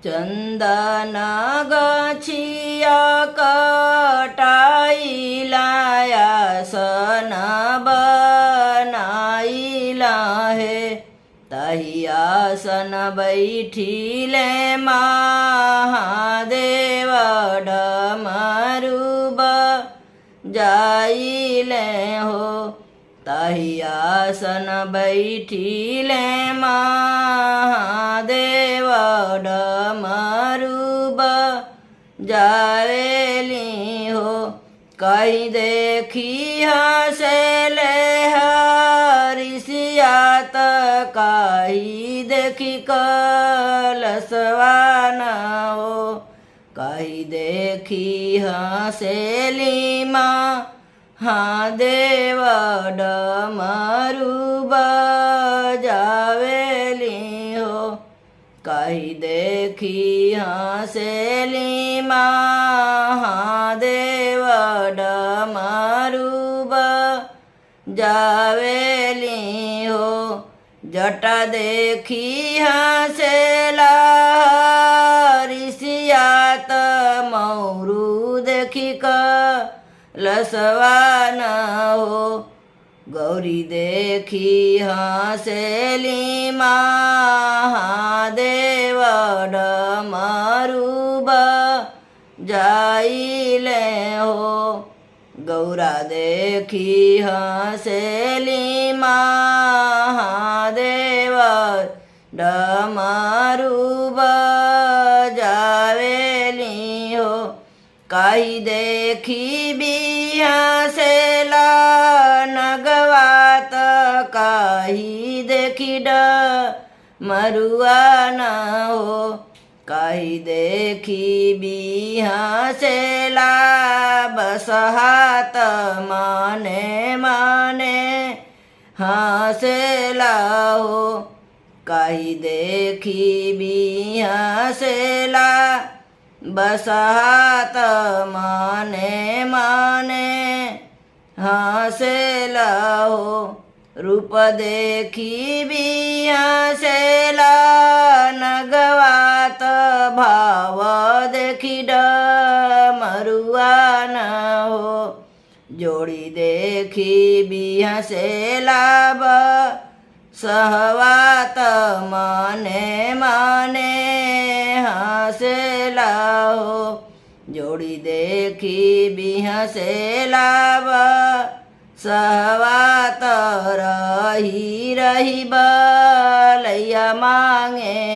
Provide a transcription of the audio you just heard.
चंदन गछिया कटाइला आसन बनाइला हे तही आसन बैठिले महादेव डमरू बजाइले हो तही आसन बैठिले महादेव डमरू बजावेली हो कहीं देखी हंसले हरिसियात कहीं देखी कलसवान हो कहीं देखी हंसेली महादेव डमरू बजावेली हो कहीं देखी हंसेली महादेव डमरू बजावेली हो जटा देखी हंसेला हरिसियात मौरू देखी कलसवान हो गौरी देखी हंसेली महादेव डमरू बजाइले हो गौरा देखी हंसेली महादेव डमरू बजावेली हो कहीं देखी भी हंसेला नगवात कहीं देखी डमरुआन हो कहीं देखी भी हंसेला बस हाथ माने माने हंसेला हो कहीं देखी भी हंसेला बस हाथ माने माने हंसेला हो रूप देखी भी हंसेला नगवात भाव देखी डमरुआन हो जोड़ी देखी भी हंसेला सहवात माने माने हंसेला हो जोड़ी देखी भी हंसेला सहवात रही रही बलैया मांगे।